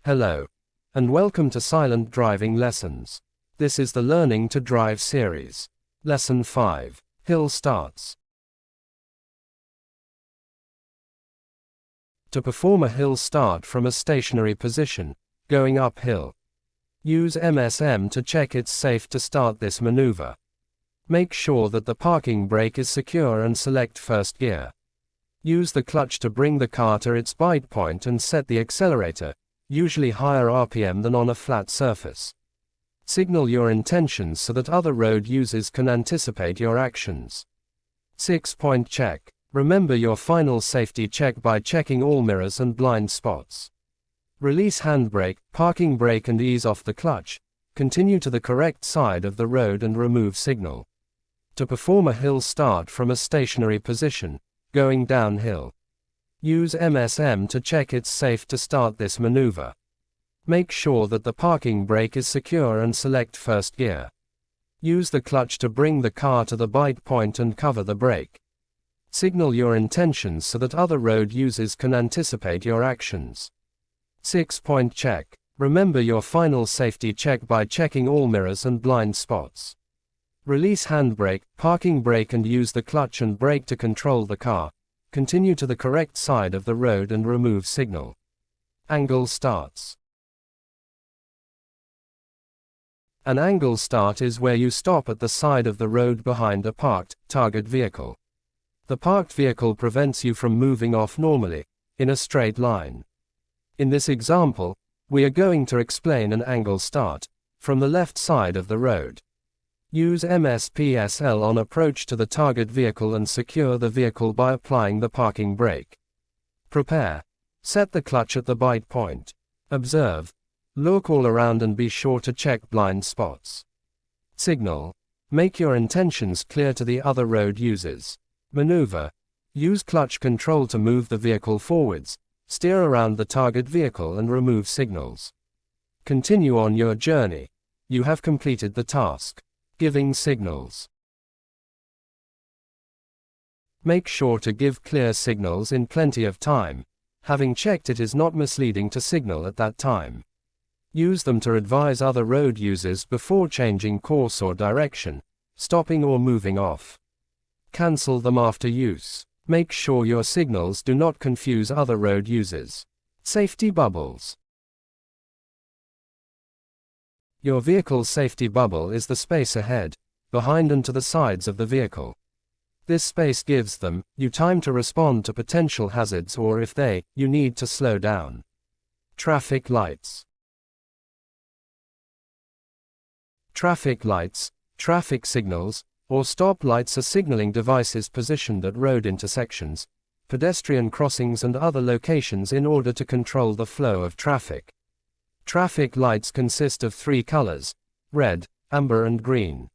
Hello, and welcome to Silent Driving Lessons. This is the Learning to Drive series. Lesson 5, Hill Starts. To perform a hill start from a stationary position, going uphill, use MSM to check it's safe to start this maneuver. Make sure that the parking brake is secure and select first gear. Use the clutch to bring the car to its bite point and set the accelerator, usually higher RPM than on a flat surface. Signal your intentions so that other road users can anticipate your actions. 6-point check. Remember your final safety check by checking all mirrors and blind spots. Release handbrake, parking brake and ease off the clutch. Continue to the correct side of the road and remove signal. To perform a hill start from a stationary position, going downhill, use MSM to check it's safe to start this maneuver. Make sure that the parking brake is secure and select first gear. Use the clutch to bring the car to the bite point and cover the brake. Signal your intentions so that other road users can anticipate your actions. 6-point check. Remember your final safety check by checking all mirrors and blind spots. Release handbrake, parking brake and use the clutch and brake to control the car. Continue to the correct side of the road and remove signal. Angle starts. An angle start is where you stop at the side of the road behind a parked, target vehicle. The parked vehicle prevents you from moving off normally, in a straight line. In this example, we are going to explain an angle start, from the left side of the road. Use MSPSL on approach to the target vehicle and secure the vehicle by applying the parking brake. Prepare. Set the clutch at the bite point. Observe. Look all around and be sure to check blind spots. Signal. Make your intentions clear to the other road users. Maneuver. Use clutch control to move the vehicle forwards. Steer around the target vehicle and remove signals. Continue on your journey. You have completed the task. Giving signals. Make sure to give clear signals in plenty of time, having checked it is not misleading to signal at that time. Use them to advise other road users before changing course or direction, stopping or moving off. Cancel them after use. Make sure your signals do not confuse other road users. Safety bubbles. Your vehicle's safety bubble is the space ahead, behind and to the sides of the vehicle. This space gives you time to respond to potential hazards or if you need to slow down. Traffic lights. Traffic lights, traffic signals, or stop lights are signaling devices positioned at road intersections, pedestrian crossings and other locations in order to control the flow of traffic. Traffic lights consist of 3 colors: red, amber and green.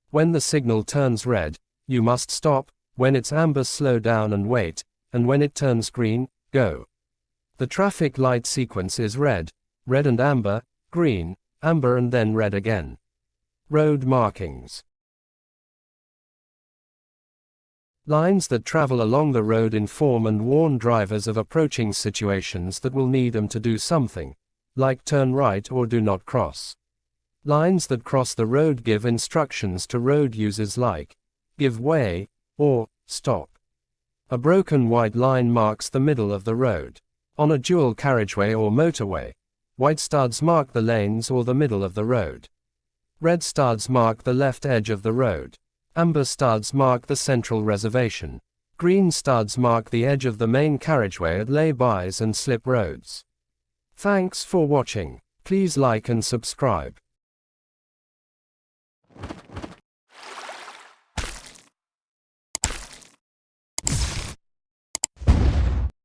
When the signal turns red, you must stop; when it's amber, slow down and wait; and when it turns green, go. The traffic light sequence is red, red and amber, green, amber and then red again. Road markings. Lines that travel along the road inform and warn drivers of approaching situations that will need them to do something, like turn right or do not cross. Lines that cross the road give instructions to road users like, give way, or, stop. A broken white line marks the middle of the road. On a dual carriageway or motorway, white studs mark the lanes or the middle of the road. Red studs mark the left edge of the road. Amber studs mark the central reservation. Green studs mark the edge of the main carriageway at lay-bys and slip roads. Thanks for watching. Please like and subscribe.